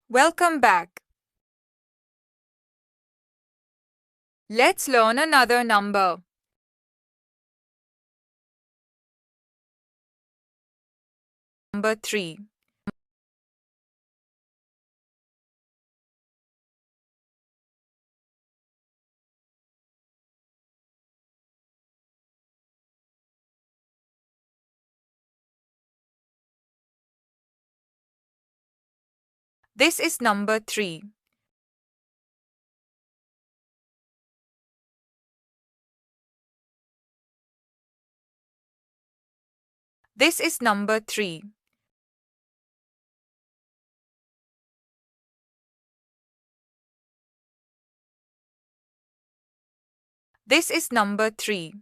Welcome back. Let's learn another number. Number 3. This is number 3. This is number 3. This is number 3.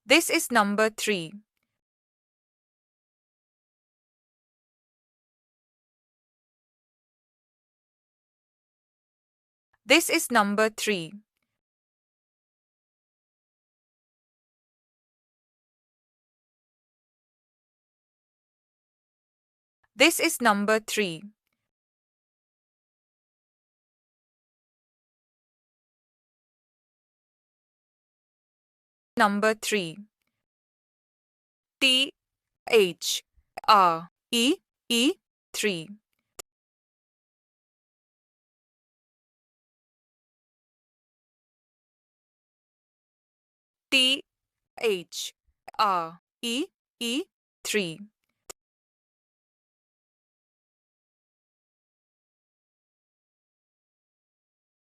This is number 3. This is number 3. This is number 3. Number 3. THREE 3. THREE 3.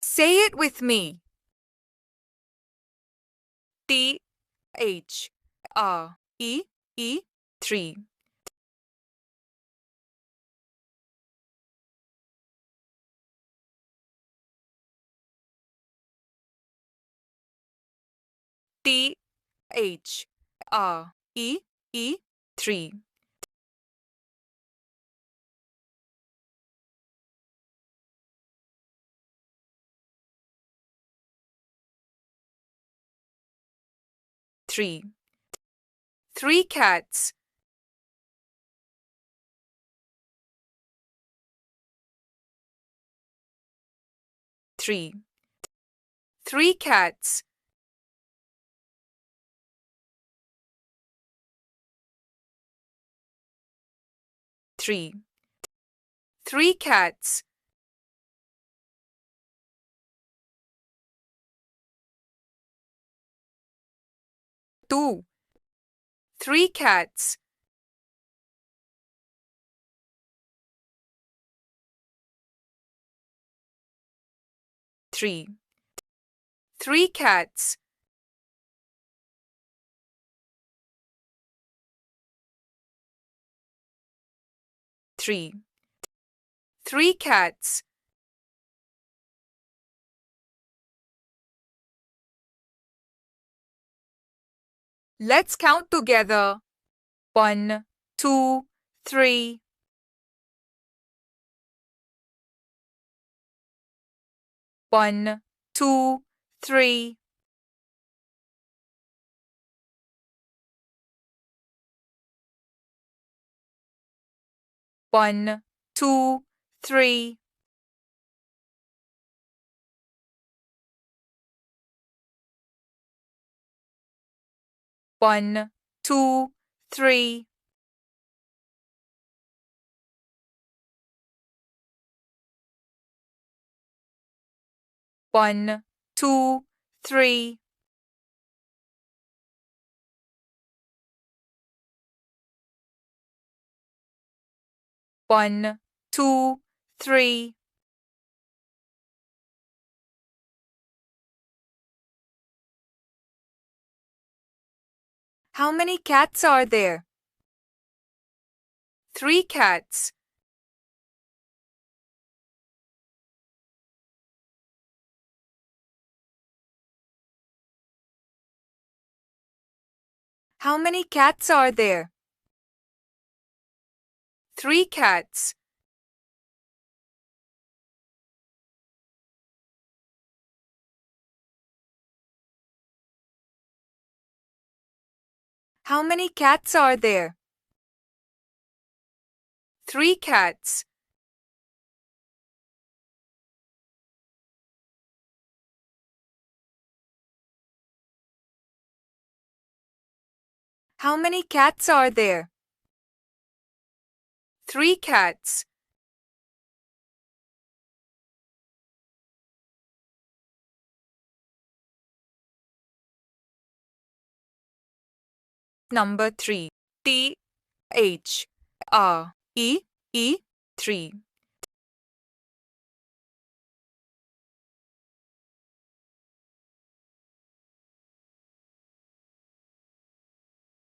Say it with me. THREE 3. THREE 3. Three. 3 cats. 3. 3 cats. 3. 3 cats. 2. 3 cats. 3. 3 cats. 3. 3 cats. 'Let's count together. 1, 2, 3. 1, 2, 3. 1, 2, 3. 1, 2, 3. 1, 2, 3. 1, 2, 3. 'How many cats are there?' 3 cats. How many cats are there? 3 cats. How many cats are there? 3 cats. How many cats are there? 3 cats. Number 3. T-H-R-E-E 3.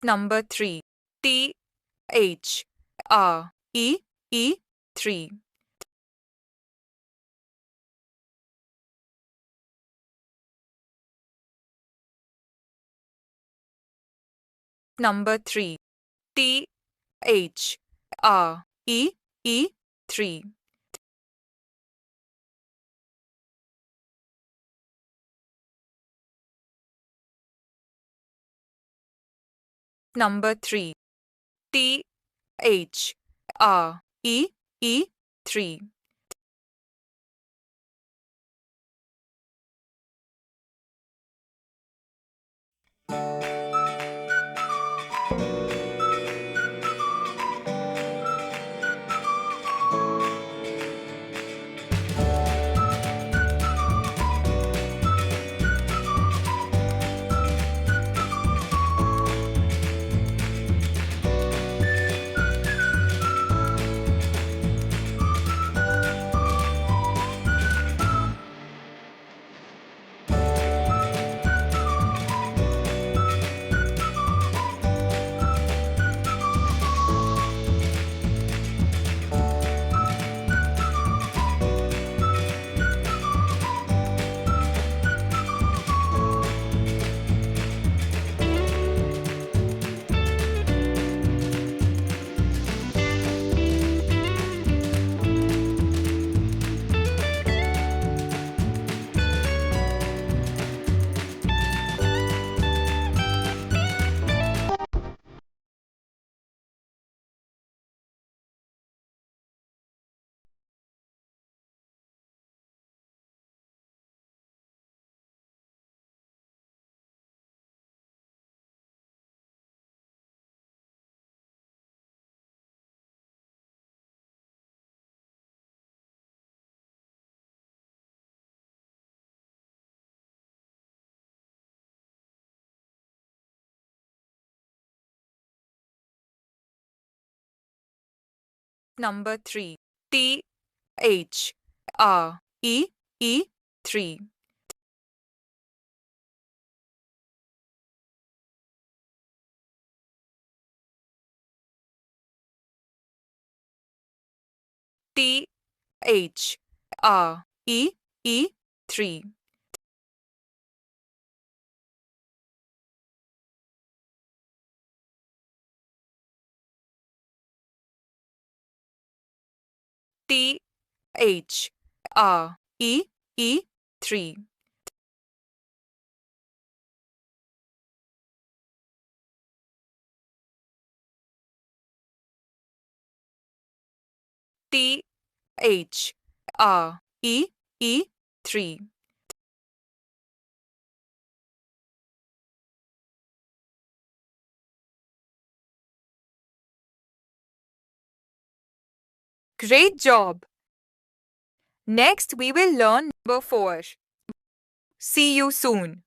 Number 3. T-H-R-E-E 3. Number 3. T-H-R-E-E 3. Number 3. T-H-R-E-E 3. Number 3. T-H-R-E-E 3. T-H-R-E-E 3. T-H-R-E-E 3. T-H-R-E-E 3. Great job! Next, we will learn number 4. See you soon.